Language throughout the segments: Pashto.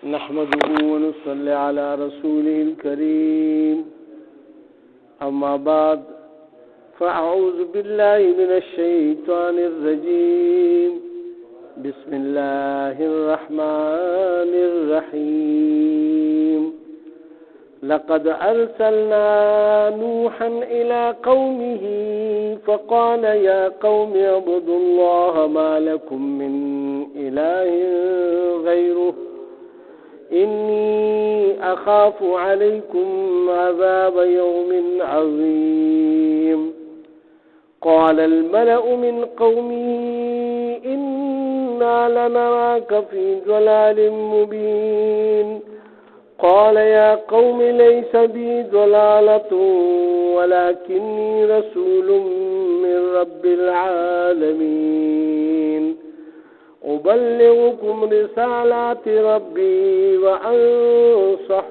نحمده ونصلي على رسوله الكريم أما بعد فأعوذ بالله من الشيطان الرجيم بسم الله الرحمن الرحيم لقد أرسلنا نوحا إلى قومه فقال يا قوم اعبدوا الله ما لكم من إله غيره إني أخاف عليكم عذاب يوم عظيم قال الملأ من قومه إنا لنراك في ضلال مبين قال يا قوم ليس بي ضلالة ولكني رسول من رب العالمين أبلغكم رسالات ربي وأنصح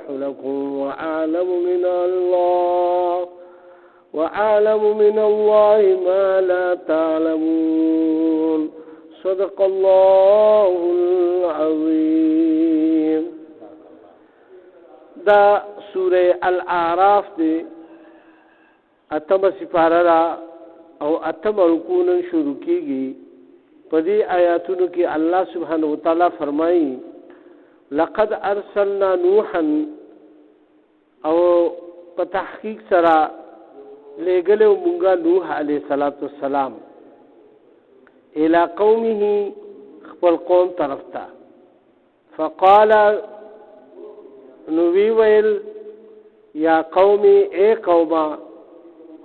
لكم وأعلم من الله ما لا تعلمون صدق الله العظيم. دا سورة الأعراف دي اتم سپارہ او اتم رکونا شروع کیگی. پدی آیاتونو کی اللہ سبحانہ وتعالی فرمائی لقد ارسلنا نوحا او پتحقیق سرا لے گلے منگا نوح علیہ السلام الى قومه خپل قوم طرفتا فقال نوی ویل یا قومی اے قوما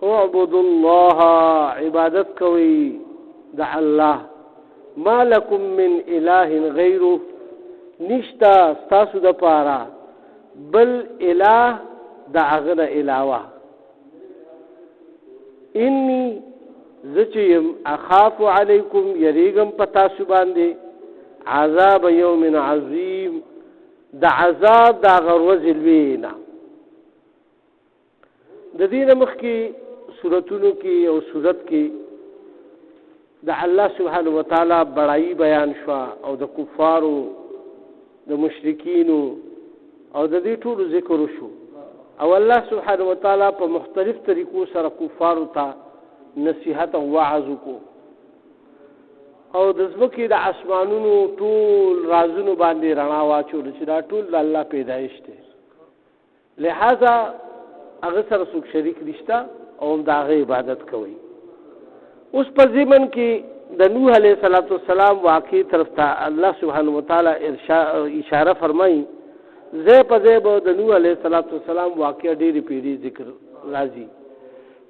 اعبدوا الله عبادت کوي دع الله ما لكم من اله غيره نشتا ستاسو د پارا بل اله دعغنا الهوا اني زچیم اخاف علیکم یریگم پتاسو باندې عذاب یوم عظیم د عذاب د غروز الوینا. د دین مخ کی سورتونو کی او سورت کی د الله سبحانه وتعالی بڑائی بیان شوا او د کفارو د مشرکینو او د دې ټولو ذکر شو او الله سبحانه وتعالی په مختلف طریقو سره کفارو ته نصیحت او وعظ کو او د ځمکې د اسمانونو ټول رازونو باندې رڼا واچول چې دا ټول د الله پیدایش دی، لہذا هغه سره څوک شریک نشته او د هغه عبادت کوي. اوس په ضمن کې د نوح علیه السلام واقعي طرف ته الله سبحانه وتعالی اشاره فرمایي. زه په ځای به د نوح علیه السلام واقعه ډېرې پیډې ذکر راځي،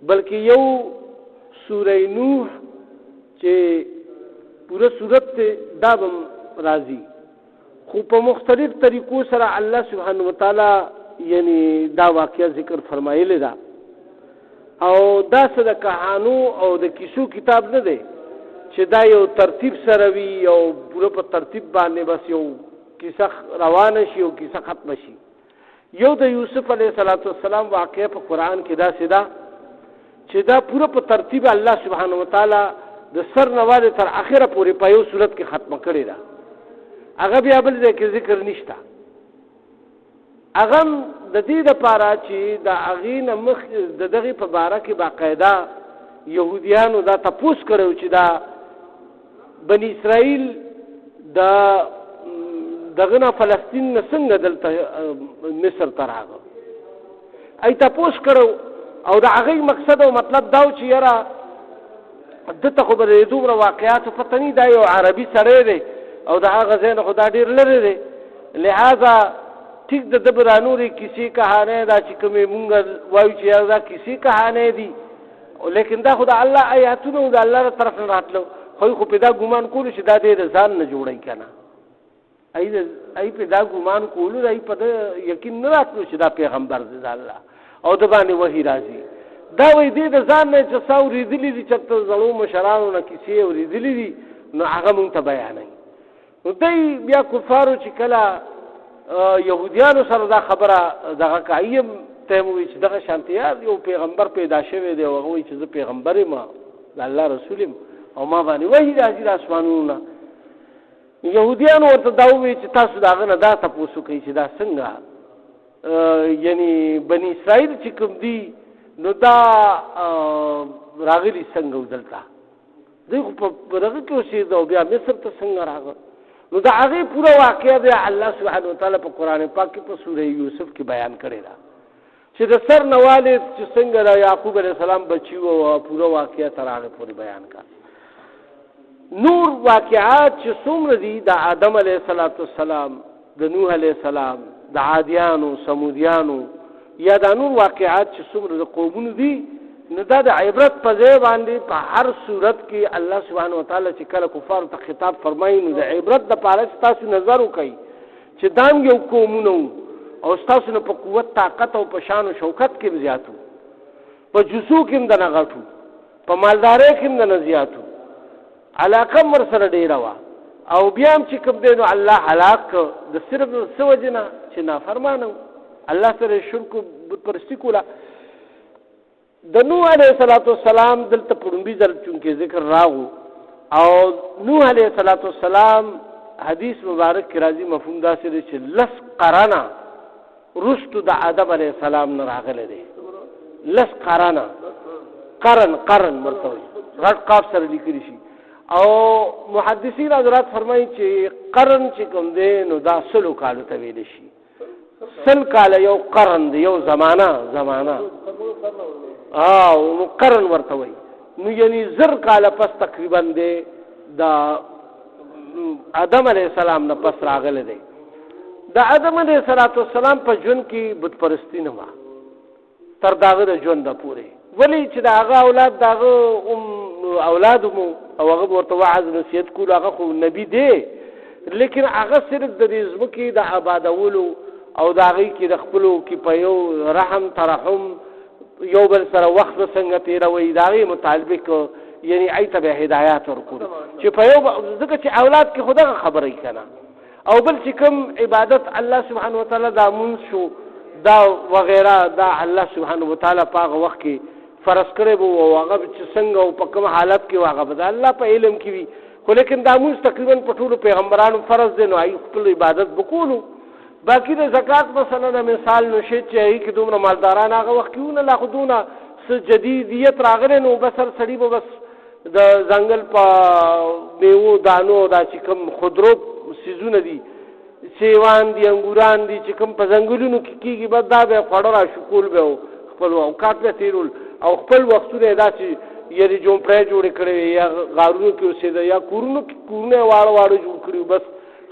بلکې یو سورہ نوح چې پورا صورت ته دا بم راځي، خو په مختلف طریقو سره الله سبحانه وتعالی یعنی دا واقعه ذکر فرمایلی دا او دا څه د کہانو او د کیسو کتاب نه دی چې دا یو ترتیب سره وي او پورا په ترتیب باندې بس یو کیسه روانه شي او کیسه ختم شي. یو د یوسف علیه السلام واقعه په قرآن کې دا سدا چې دا پورا په ترتیب الله سبحانه وتعالی د سر نواله تر اخره پورې په یو صورت کې ختم کړی دا. هغه بیا بل ځای کې ذکر نشته. هغه د دې لپاره چې د هغې نه مخ د دغې په باره کې باقاعده یهودیانو دا تپوس کړی چې دا بني اسرائیل دغه نه فلسطین نه څنګه دلته مصر ته راغله. ای تپوس کړو او د هغې مقصد او مطلب دا و چې یاره دته خو به د دومره واقعاتو پته نه دا یو عربي سړی دی او د هغه ځای نه خو دا ډېر لرې دی، لہذا ٹھیک د ده به را نورې کیسې کهانۍ دا چې کومې مونږ وایو چې دا کیسې کهانۍ دي، لیکن دا خو د الله آیاتونه د الله له طرف نه راتلو، خو په دا ګمان کولو چې دا دی د ځان نه جوړی که نه، ای په دا ګمان کولو ای په ده یقین نه راتلو چې دا پیغمبر دی د الله او د باندې وحي راځي. دا وایي دی د ځان نه چې څه اورېدلي دي چېرته زړو مشرانو نه کیسې اورېدلي دي نو هغه مونږ ته بیانوي. نو دی بیا کفارو چې کله یهودیانو سره دا خبره دغه کایم ته وی چې دغه شانتیا یو پیغمبر پیدا شوی دی او هغه وی چې زه پیغمبر یم د الله رسول یم او ما باندې وحی راځي د اسمانونو. يهوديان ورته دا ووایي چې تاسو د هغه نه دا تپوس کوئ چې دا څنګه یعنی بني اسرائیل چې کوم دي نو دا راغلي څنګه دلته دوی خو په دغه کې اوسېده او بیا مصر ته څنګه راغله نو د هغې پوره واقعه دی الله سبحانه وتعالی په قرآن پاک کې په سوره یوسف کې بیان کړې ده چې د سر نه والد چې څنګه د یعقوب علیه السلام بچي وو او پوره واقعه تر هغې پورې بیان کړه نور واقعات چې څومره دي د آدم علیه السلام د نوح علیه السلام د عادیانو سمودیانو یا د نور واقعات چې څومره د قومونو دي نو دا د عبرت په ځای باندې په هر صورت کې الله سبحانه وتعالی چې کله کفارو ته خطاب فرمایي نو د عبرت دپاره چې تاسو نظر وکئ چې دام یو قومونه او ستاسو نه په قوت طاقت او په شان او شوکت کې هم زیاتو په جسو کې هم د نه غټو په مالدارۍ کې هم د نه زیاتو علاقه هم ورسره ډېره وه او بیا هم چې کوم دی نو الله هلاک کړ د صرف د څه وجې نه چې نافرمانه و الله سره شرک و بتپرستي کوله د نوح علیه السلام دلته په لومبي ځل چونکې ذکر راغو او نوح علیه السلام حدیث مبارک کې راځي مفهوم داسې دی چې 10 قرنه رستو د آدم علیه السلام نه راغلی دی 10 قرنه قرن ورته وایي غټ قاف سره لیکلی شي او محدثین حضرات فرمایي چې قرن چې کوم دی نو دا 100 کالو ته ویلی شي 100 کاله یو قرن دی یو زمانه نو قرن ورته وایي نو یعنی 1000 کاله پس تقریبا دی د آدم علیه السلام نه پس راغلی دی د آدم علیه السلام په ژوند کې بت پرستی نه وه تر د هغه د ژونده پورې ولې چې د هغه اولاد د هغه اولاد مو او هغه ورته وعظ نصیحت کولو هغه خو نبي دی لیکن هغه صرف د دې ځمکې د آبادولو او د هغې کې د خپلو کې په یو رحم ترحم یو بل سره وخت څنګه تېروي د هغې مطابق یعنی ای ته به هدایات ورکړو چې په یو ځکه چې اولاد کې خو دغه خبره یې که نه او بل چې کوم عبادت الله سبحانه وتعالی دا مونځ شو دا وغیره دا الله سبحانه وتعالی په هغه وخت کې فرض کړی به او هغه چې څنګه او په کوم حالت کې هغه به د الله په علم کې وي خو لیکن دا مونځ تقریبا په ټولو پیغمبرانو فرض دی نو هغوی خپل عبادت به کولو باقي د زکات مثلا مثال نو شی چې هغې کې دومره مالداران هغه وخت کې ونه لا خو دونه څه جدیدیت راغلی نو بس هر سړي به بس د ځنګل په میوو دانو دا چې کوم خودرو سیزونه دي سیوان دي انګوران دي چې کوم په ځنګلونو کې کېږي بس دا به یې خوړه راشکول به او خپل اوقات به تېرول او خپل وختونه یې داسې یعنې جومپړی جوړې کړې وې یا غارونو کې اوسېده یا کورونو کې کورونه یې واړه جوړ کړي بس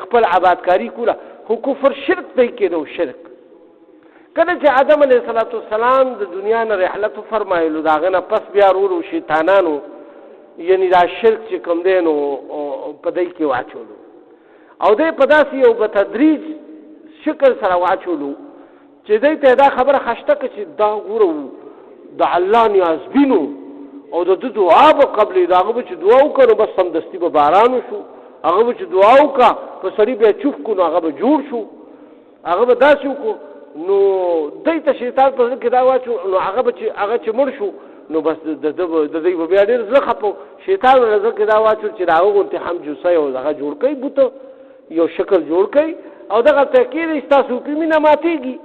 خپل آبادکاري کوله خو کفر شرک ته یې کېده شرک کله چې آدم علیه السلام د دنیا نه رحلت وفرمایلو د هغه نه پس بیا ورو شیطانانو یعنی دا شرک چې کوم دی نو په دی کې واچولو او دی په داسې یو به تدریج شکل سره واچولو چې دی ته دا خبره خشته که چې دا ګوره د الله نیازبینو او د ده دعا به قبلې د هغه به چې دعا وکړو بس سمدستي به باران وشو هغه به چې دعا وکړه په سړي بیا چوف کړو نو هغه به جوړ شو هغه به داسې وکړو نو دی ته شیطان په زړه کې دا واچو نو هغه به چې هغه چې مړ شو نو بس د دوی به بیا ډېر زړه خپو شیطان په نظر کې دا واچو چې د هغه غوندې هم جوسه یو دغه جوړ کوي بوته یو شکل جوړ کوي او دغه ته کېدی ستاسو په مینه ماتېږي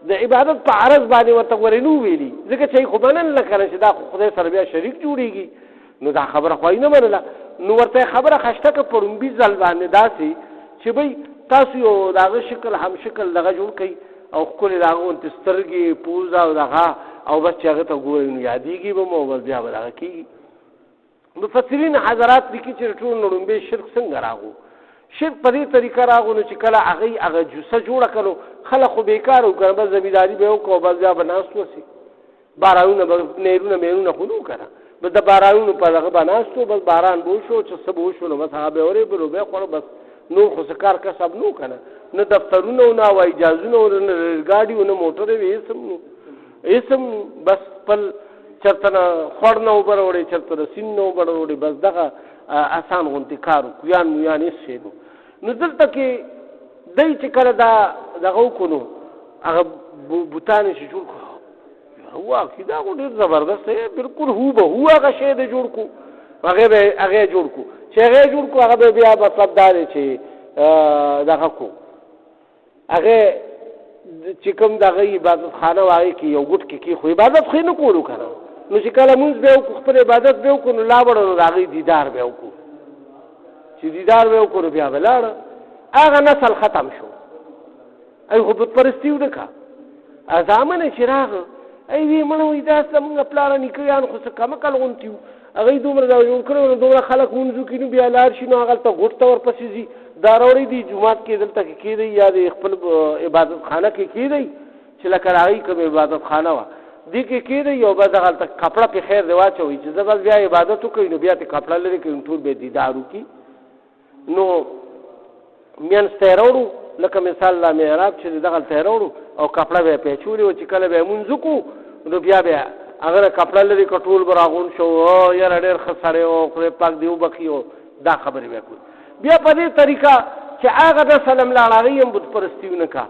د عبادت په عرض باندې ورته ورې نه ویلي ځکه چې خو منل نه که نه چې دا خو خدای سره بیا شریک جوړېږي نو دا خبره خو یې نه منله نو ورته خبره خشته که په لومبي ځل باندې داسې چې بی تاسو یو د هغه شکل هم شکل دغه جوړ کړئ او ښکلې د هغه غوندې سترګې پوزه او دغه او بس چې هغه ته ګورئ نو یادېږي به مو بس بیا به دغه کېږي مفسرین حضرات لیکي چې ټول نه لومبی شرک څنګه راغو شرک په دې طریقه راغو نو چې کله هغه جوسه جوړه کړو خلک خو بېکاره وکړه بس زمینداري به وکړو بس بیا به ناست وسي بارانونه به نهرونه مهرونه خو نه وکړه بس د بارانونو په دغه به ناست و بس باران به وشو چې څه به وشو نو بس هغه به اورېدلو به یې خوړه بس نور خو څه کار کسب نه و که نه دفترونه و نه هوایي جهازونه و نه ریلګاډي و نه موټرې وې هېڅ هم بس خپل چېرته نه خوړ نه اوبه راوړې چېرته د سیند نه اوبه راوړې بس دغه اسان غوندې کار و کویان مویان هېڅ شی نو دلته کې دی چې کله دا دغه وکړو نو هغه بوتان یې چې جوړ کړو واقعي دا خو ډېر زبردست دی بلکل هو به هو هغه شی دی جوړ کړو هغه یې جوړ کړو چې هغه جوړ کو هغه بیا مطلب دا دی چې دغه کو هغه چې کوم دغه عبادت خانه واغې کې یو ګټ کې خو عبادت خو نه کولو کنه نو چې کله مونږ به خپل عبادت به وکړو لا وړو هغه دیدار به وکړو چې دیدار به وکړو بیا ولاړ هغه نسل ختم شو ای خو بت پرستی وکړه ازامن چراغ ای وی مړو دا څنګه پلان نکیان خو څه کم کل غونتیو هغه دومره دا جوړ کړو دومره خلک مونږ کینو بیا لار شنو هغه ته غټ تور پسې زی دا وروړي دی جمعات کې دلته کې دی یا د خپل عبادت خانه کې دی چې لکه راغی کوم عبادت خانه وا دی کې دی یو به دغه کپڑا په خیر دی واچوي چې زبر بیا عبادت وکړي نو بیا ته کپڑا لري کې ټول به دیدارو کی نو میان ستورو لکه مثال لا معراج چې دغه ستورو او کپڑا به پېچولي او چې کله به مونږ کو نو بیا هغه کپڑا لري کټول براغون شو یا ډېر خساره او خدای پاک دیو بخیو دا خبرې وکړي بیا په دې طریقه چې هغه د سلام لاړاوي هم بت پرستیونه کا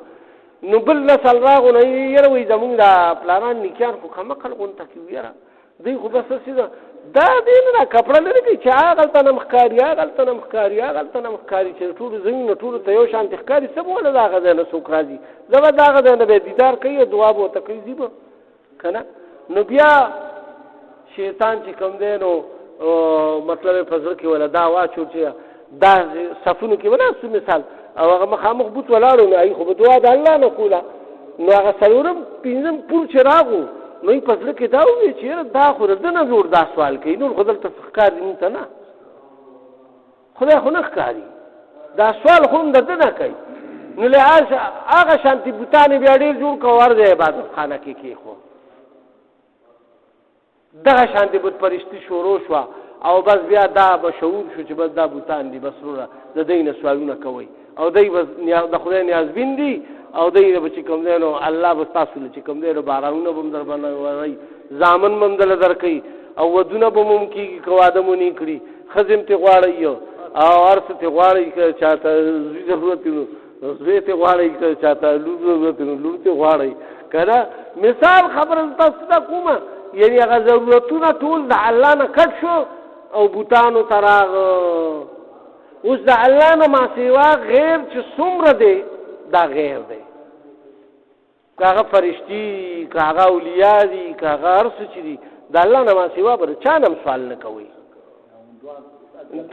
نو بل نسل راغو نه یره وي زمونږ د پلانان نکیان خو کمقل غونته کې ویره دی خو بس سیده دا دین نه کپڑا لري چې هغه تنه مخکاری هغه تنه مخکاری هغه تنه مخکاری چې ټول زمين ټول ته یو شان تخکاری سب ولا دا غزه نه سوک راځي زما دا غزه نه به دیدار کوي دعا بو تکلیف کنه نو بیا شیطان چې کوم دی نو مطلب فزر کې ولا دا واچو چې دا صفونو کې ولا څه مثال او هغه مخامخ بوت ولاړو نه ای خو دعا د الله نه کوله نو هغه سلورم پینځم پور چراغو نو یې فزر کې دا وی چې دا خو دنه جوړ دا سوال کوي نو خدای ته ښکار دي نه خدای خو نه ښکاری دا سوال خو هم دنه کوي نو له هغه شانتي بوتان بیا ډیر جوړ کوار دی عبادت خانه کې خو دغه شانتي بت پرشتي شروع شو او بس بیا دا به شعور شو چې بس دا بوتان دي بس وروره د دینه سوالونه کوي او دای بس د خدای نیاز بین دي او دای به چې کوم دی نو الله بس تاسو چې کوم دی نو بارانونه بم در باندې وای زامن مندل درکې او ودونه به ممکن کوادمونی کړی خزم ته غواړی او ارث ته غواړی چاته ضرورت نو زوی ته غواړی چاته ضرورت نو لور ته غواړی کړه مثال خبر تاسو ته کومه یعنی هغه ضرورتونه ټول د الله نه کټ شو او بوتانو تراغ اوس د الله نه ما سیوا غیر چې څومره دی دا غیر دی کاغه فرشتي کاغه اولیاء دي کاغه ارس چې دي د الله نه ما سیوا بر چا نم سوال نه کوي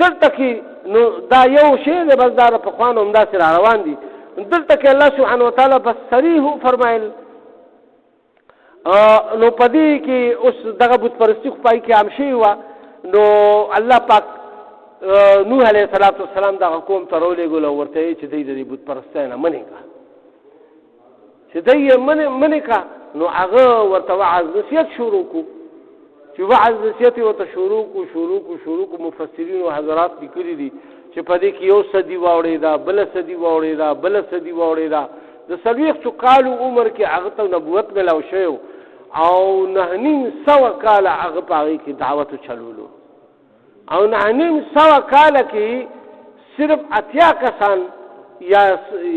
دلته کې نو دا یو شی دی بس دا په خوانو هم داسې روان دي دلته کې الله سبحانه وتعالی بس صریح فرمایل نو پدې کې اوس دغه بت پرستی خو پای کې عام شي و نو الله پاک نوح علیه السلام دغه قوم ته راولېږل او ورته یې چې دوی د بت پرستۍ نه منې کړه چې دوی یې منې کړه نو هغه ورته وعظ نصیحت شروع کړو چې وعظ نصیحت یې ورته شروع کړو مفسرینو حضرات لیکلي دي چې په دې کې یو صدي واوړېده بله صدي واوړېده د 40 کالو عمر کې هغه ته نبوت ملاو شوی او 900 کاله هغه په هغې کې دعوت چلولو او 900 کاله کې صرف 80 کسان یا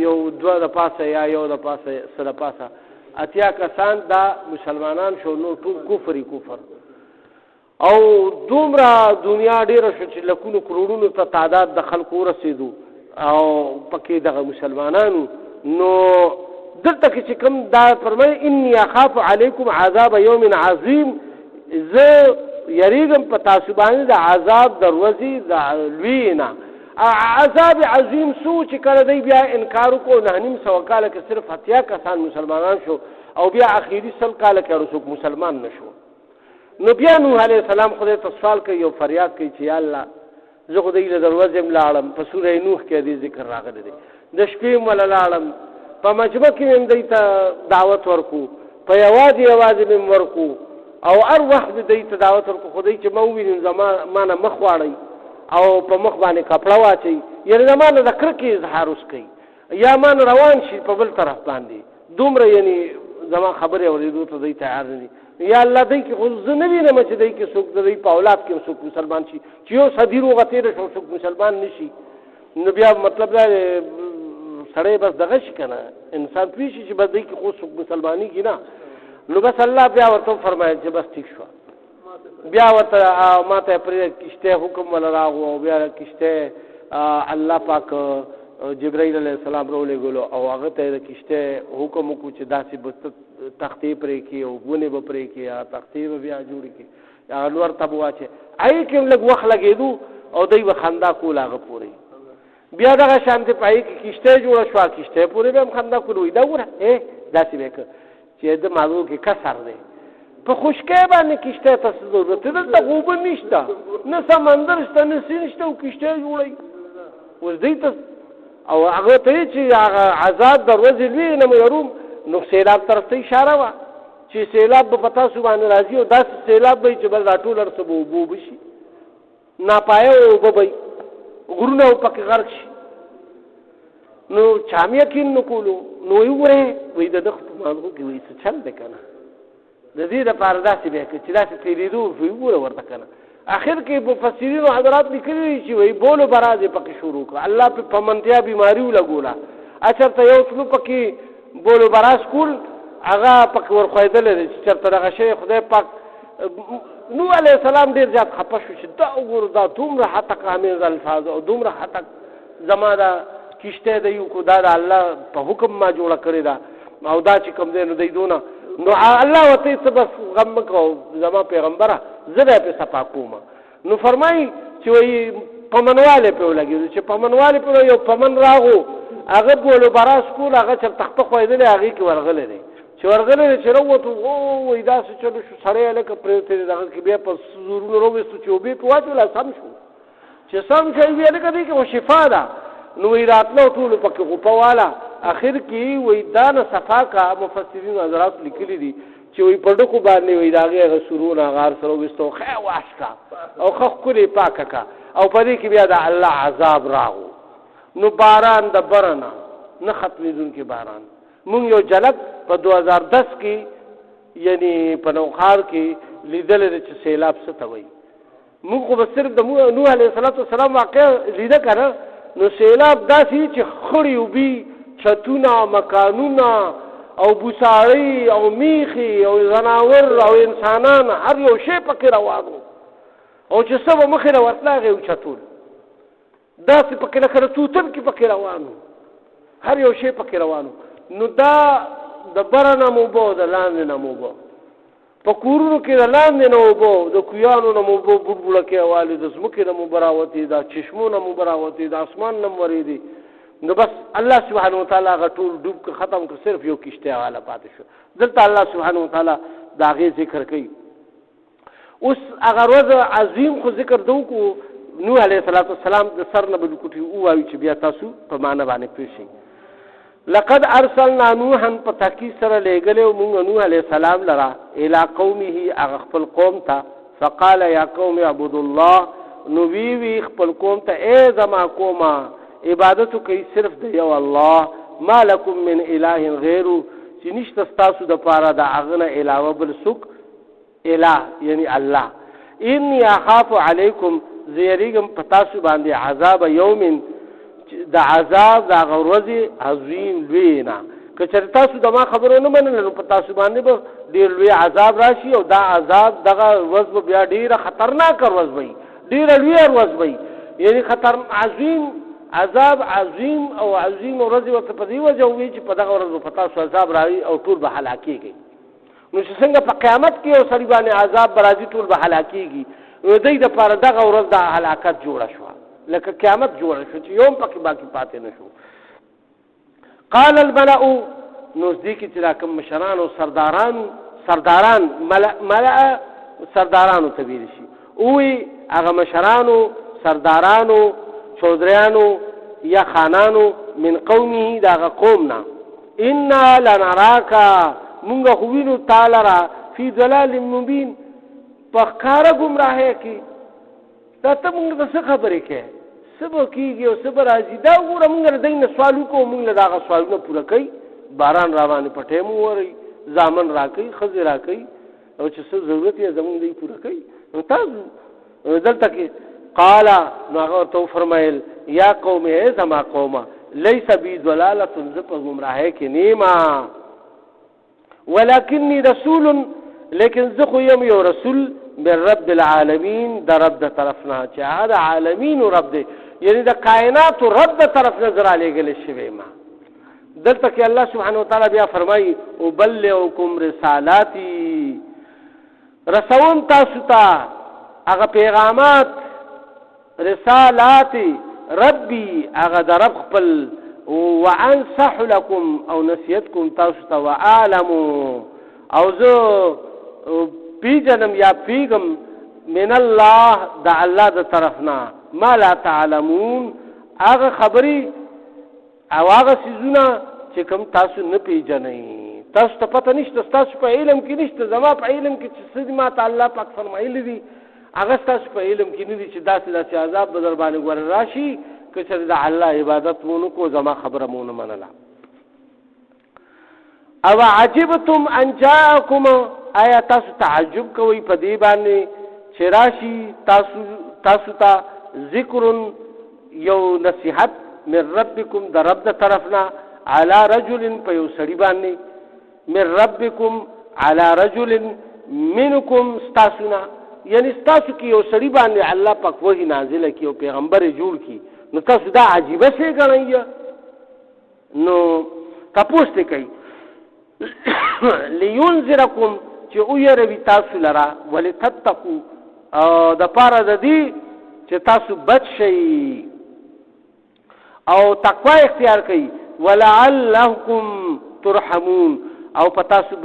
یو دوه د پاسه یا یو د پاسه سره پاسه 80 کسان دا مسلمانان شو نو ټول کفر او دومره دنیا ډیره شو چې لکونو کروڑونو ته تعداد د خلکو ورسېدو او پکې دغه مسلمانانو نو دلته کې چې کوم دا فرمایي انی اخاف علیکم عذاب یوم عظیم زه یریږم په تاسو باندې د عذاب د ورځې د لوی نه عذاب عظیم سو چې کله دی بیا انکار وکړو 900 کاله کې صرف 80 کسان مسلمانان شو او بیا اخیری 100 کاله کې رسوک مسلمان نشو نو بیا نوح علیه السلام خدای ته سوال کوي او فریاد کوي چې یا الله زه خدای له دروازې ملاړم په سوره نوح کې دې ذکر راغلی دی د شپې مله لاړم په مجمع کې هم دی ته دعوت ورکو په یوازې مې ورکو او هر وخت دی ته دعوت ورکو خدای چې ما ووینم ما نه مخ واړی او په مخ باندې کپړه واچي یعنی زما نه د کرکې اظهار اوس کوي یا ما نه روان شي په بل طرف باندې دومره یعنی زما خبرې اورېدو ته دی تیار نه دي یا الله دی کې خو زه نه وینم چې دی کې څوک دی په اولاد کې څوک مسلمان شي چې یو صدي روغه تېره شو څوک مسلمان نشي نو بیا مطلب دا سړی بس دغه شي که نه انسان پوه شي چې بس دی کې خو څوک مسلماني کې نه نو بس الله بیا ورته فرمایل چې بس ټیک شوه بیا ورته ماته پرې کشته حکم ولا راغو او بیا کشته الله پاک جبرائیل علیہ السلام راولېږلو او هغه ته کشته حکم وکړو چې داسې به تختې پرې کړي او ونې به پرې کړي یا تختې به بیا جوړې کړي یا لور ته به واچي هغې کې هم لږ وخت لګېدو او دوی به خندا کول هغه پورې بیا دغه شانتې په هغې کې کشته جوړه شوه کشته پورې به هم خندا کول وایي دا ګوره داسې به یې چې د ماغو کې کسر دی په خشکۍ باندې کشته ته څه ضرورت دی دلته اوبه نشته نه سمندر شته نه سیند شته او کشته جوړوي اوس دوی ته او هغه ته چې هغه عذاب د ورځې لوی نه یروم نو سیلاب طرف ته اشاره وه چې سیلاب به په تاسو باندې راځي او داسې سیلاب به چې بل راټول هر څه به اوبه اوبه شي ناپایه اوبه به غرونه به پکې غرق شي نو چا مې یقین نه کولو نو وایي د ده خو په ماغو کې وایي څه چل دی که نه د دې دپاره داسې به یې چې داسې تېرېدو وګوره ورته که نه آخر کې مفسرینو حضرات لیکلي دي چې وایي بولو براز یې پکې شروع کړه الله پې په منتیا بیماري ولګوله چېرته یو تلو پکې بولو براز کول هغه پکې ورخوېدلی دی چې چېرته دغه شی خدای پاک نوح علیه السلام ډېر زیات خفه شو چې دا وګورو دا دومره حتک امیز الفاظ او دومره حتک زما دا کشته دی کو دا د الله په حکم ما جوړه کړې ده او دا چې کوم دی نو دی دونه نو الله ورته څه بس غم مه کوه زما پیغمبره زه به یې پې صفا کوم نو فرمایي چې وایي پمنوالی پې ولګېدو چې پمنوالی پې یو پمن راغو هغه بولو براس کول هغه چېرته تخته خوېدلی هغې کې ورغلی دی چې ورغلی دی چې راووتو وایي داسې چلو شو سړی هلکه پرېوتی دی دغه کې بیا په زورونو راویستو چې اوبې پې واچوله سم شو چې سم شوی بیا هلکه دی کې خو شفا ده نو وایي راتلو ټولو پکې غوپه واله اخر کې وایي دا نه صفا کا مفسرینو حضرات لیکلي دي چې وایي په ډکو باندې وایي د هغې هغه سرونه هغه هر څه راویستو ښه واش کا او ښه ښکلې پاکه کا او په دې کې بیا د الله عذاب راغو نو باران د بره نه ختمېدونکي باران مونږ یو جلک په 2010 کې یعنی په نوښار کې لیدلی دی چې سیلاب څه ته وایي مونږ خو به صرف د نوح علیه السلام واقع لیده که نه نو سیلاب داسې چې خړې اوبي چتونه مکانونه او بوساړۍ او میخې او ځناور او انسانان هر یو شی پکې روان و او چې څه به مخې نه ورتله هغې اوچتول داسې پکې لکه د توتن کې پکې روان و هر یو شی پکې روان و نو دا د بره نه مو اوبه او د لاندې نه مو اوبه په کورونو کې د لاندې نه اوبه د کویانو نه مو اوبه بوړبوړکې والې د ځمکې نه مو اوبه راوتې د چشمو نه مو اوبه راوتې د اسمان نه مو ورېدې نو بس الله سبحانه وتعالی هغه ټول ډوب که ختم که صرف یو کشتۍ والا پاتې شو دلته الله سبحانه وتعالی د هغې ذکر کوي اوس هغه ورځ عظیم خو ذکر ده وکړو نوح علیه السلام د سر نه به لوکوټي ووایو چې بیا تاسو په معنی باندې پوه شئ لقد ارسلنا نوحا په تحقیق سره لېږلی مونږ نوح علیه السلام لره الى قومه هغه خپل قوم ته فقال یا قوم اعبدوا الله نو وی خپل قوم ته ای زما قومه عبادتو کوي صرف د یو الله ما لکم من اله غیرو چې نشته ستاسو دپاره د هغه نه علاوه بل څوک اله یعنی الله انی اخاف علیکم زه یریږم په تاسو باندې عذاب یوم د عذاب د هغه ورځې عظیم لوی نه که چېرې تاسو د ما خبرو نه منله نو په تاسو باندې به ډېر لوی عذاب راشي او دا عذاب دغه ورځ به بیا ډېره خطرناکه ورځ به وي ډېره لویه ورځ به وي یعنې عظیم عذاب عظیم او عظیم ورځې ورته په دې وجه ووایي چې په دغه ورځ به په تاسو عذاب راوي او ټول به هلاکېږي نو چې څنګه په قیامت کې یو سړي باندې عذاب به راځي ټول به هلاکېږي نو دوی دپاره دغه ورځ د هلاکت جوړه شوه لکه قیامت جوړه شو چې یوم پکې باقي پاتې نه شو قال الملأ نو ځکه چې دا کوم مشران او سرداران ملأ سردارانو ته ویل شي اوی هغه مشرانو سردارانو چودریانو یا خانانو من قومه دا هغه قوم نه انا لنراک مونږ خو وینو تعالی را فی ضلال مبین په ښکاره ګمراهۍ کې دا ته مونږ ته څه خبرې کوې څه به کېږي او څه به راځي دا وګوره مونږ له دوی نه سوال وکړو مونږ له د هغه سوالونه پوره کوي باران را باندې په ټیم وورئ زامن را کوي ښځې را کوي او چې څه ضرورت یې زمونږ دوی پوره کوي نو تاسو دلته کې قال نو هغه ورته وفرمیل یا قوم ای زما قومه لیس بی ضلالة زه په ګمراهۍ کې نیما ولکنی رسول لیکن زه خو یم یو رسول من رب العالمین د رب د طرفنا چې هغه د عالمین رب دی یعنی د کائنات رب د طرف نظر علیګل شوی ما دلته کې الله سبحانه وتعالی بیا فرمایي وبلغکم رسالاتی رسون تاسو ته هغه پیغامات رسالات ربي هغه د رب خپل وانصح لكم او نصیحتکم تاسو ته وعالم او زه پیجنم یا پیغم من الله د الله د طرفنا ما لا تعلمون هغه خبري او هغه سيزونه چې کوم تاسو نه پیژنئ تاسو ته پته نشته تاسو په علم کې نشته زما په علم کې چې څه ما ته الله پاک فرمایلی دي هغه تاسو په علم کې نه دي چې داسې عذاب به در باندې ور راشي که چې د الله عبادت مونږ کو زما خبره مونږ منله او عجبتم ان جاءكم آیا تاسو تعجب کوئ په دې باندې چې راشي تاسو ته ذکر یو نصیحت من ربکم د رب د طرفنا على رجل په یو سړي باندې من ربکم على رجل منکم استاسنا یعنی تاسو کې یو سړي باندې الله پاک وحی نازل کی او پیغمبر جوړ کی نو تاسو دا عجیبه څه غنئ نو تاسو ته کوي لينذركم چې او يروي تاسو لرا ولتتقوا او د پاره د دې چې تاسو بچ شئ او تقوا اختیار کړئ ولعلکم ترحمون او پتا سو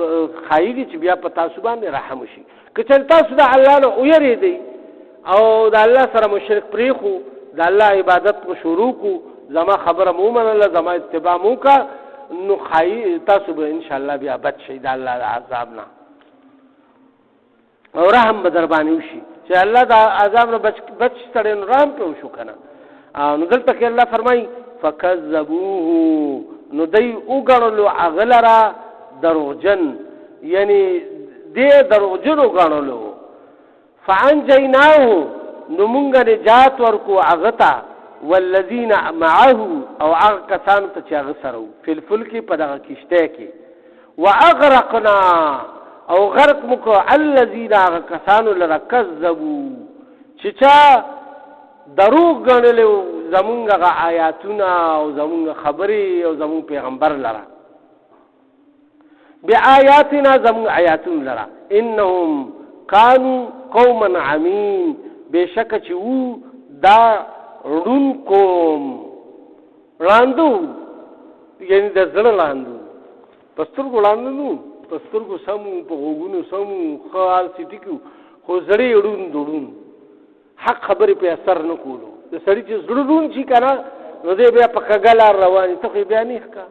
خایږي چې بیا پتا سو باندې رحم شي که چې تاسو د الله نه او يریدئ او د الله سره مشرک پریخو د الله عبادت کو شروع کو زما خبره مو منله زما اتباع مو کا نو خای تاسو به ان شاء الله بیا بچ شئ د الله د عذاب نه او رحم به در باندې وشي چې الله د عذاب نه بچ تړي نو رحم په وشو کنه نو دلته کې الله فرمایي فکذبوه نو دای وګڼلو اغلرا دروغجن یعنی دې دروغجن وګڼلو فانجیناه نو مونږه نجات ورکو اغتا والذین معه او هغه کسانو ته چې هغه سره په الفلک په دغه کشته کې واغرقنا او غرق مکو الذین هغه کسانو لره کذبوا چې چا دروغ غنلو زمونږه آیاتونه او زمونږه خبرې او زمونږ پیغمبر لره بآیاتنا زمونږ آیاتونه لره انهم كانوا قوما عمین بشک چې وو دا رون کوم لاندو یعنی د زړه لاندو پسترګو لاندو نو پسترګو سمو په غوګونو سمو خال سټیکو خو زړې ډون حق خبرې په اثر نه کولو د سړي چې زړه رون شي کنه نو دې بیا په کګلار روان ته بیا نه ښکا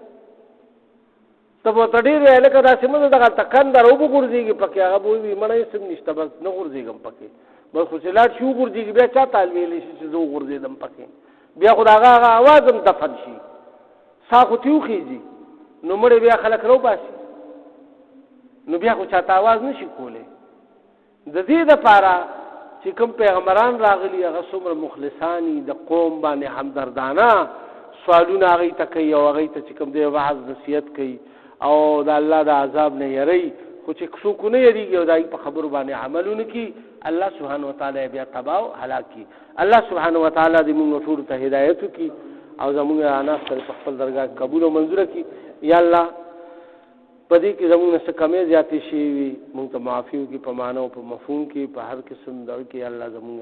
ته په تډیر الکه دا سیمه دغه تکندر او وګورځيږي پکې هغه وې مړې سم نشته بس نه ورځيږم پکې بس خو چې لاړ شي وګورځيږي بیا چا تعلویل شي چې زه وګورځیدم پکې بیا خداغه आवाज هم دفن شي ساخو تیو خيږي نو مړې بیا خلک رو باسي نو بیا خو چاته आवाज نشي کوله د دې لپاره چې کوم پیغمبران راغلي هغه څومره مخلصانی د قوم باندې همدردانه سوالونه هغه ته کوي او هغه ته چې کوم دی وعظ نصیحت کوي او د الله د عذاب نه یری خو چې څوک نه یریږي او دای په خبرو باندې عملونه کوي الله سبحانه وتعالى بیا تباہ او هلاک کی الله سبحانه وتعالى دې موږ ټول ته هدایت کی او زموږ اناس پر خپل درگاه قبول او منظور کی یا الله پدې کې زموږ څخه کمې زیاتې شي موږ ته معافي کی په معنا او په مفهوم کې په هر قسم دغه کې الله زموږ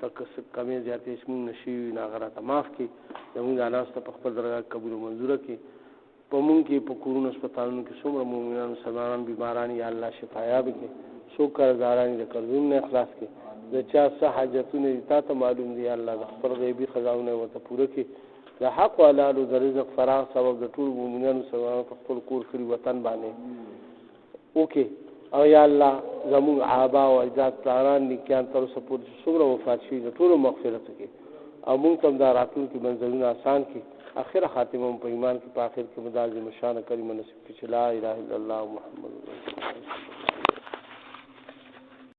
تک کمې زیاتې شي نشي ناغره ته معاف کی زموږ اناس په خپل درگاه قبول او منظور کی په موږ کې په کورونو هسپتالونو کې څومره مؤمنان مسلمانان بیماران یا الله شفایاب کې څو قرضداران د قرضونو نه اخلاص کې د چا څه حاجتونه دي تا ته معلوم دي الله د خپل غیبي خزانه ورته پوره کړي د حق او حلال او د رزق فراغ سبب د ټول مؤمنانو مسلمانانو په خپل کور کړي وطن باندې اوکې او یا الله زموږ آبا او اجداد پلاران نیکان تر اوسه پورې څومره وفات شوي د ټولو مغفرت وکړي او موږ ته دا راتلونکي منزلونه آسان کړي آخر خاتمه په ایمان کې په آخر کې مدار دې مشان کریم نصیب کړي لا اله الا الله محمد رسول الله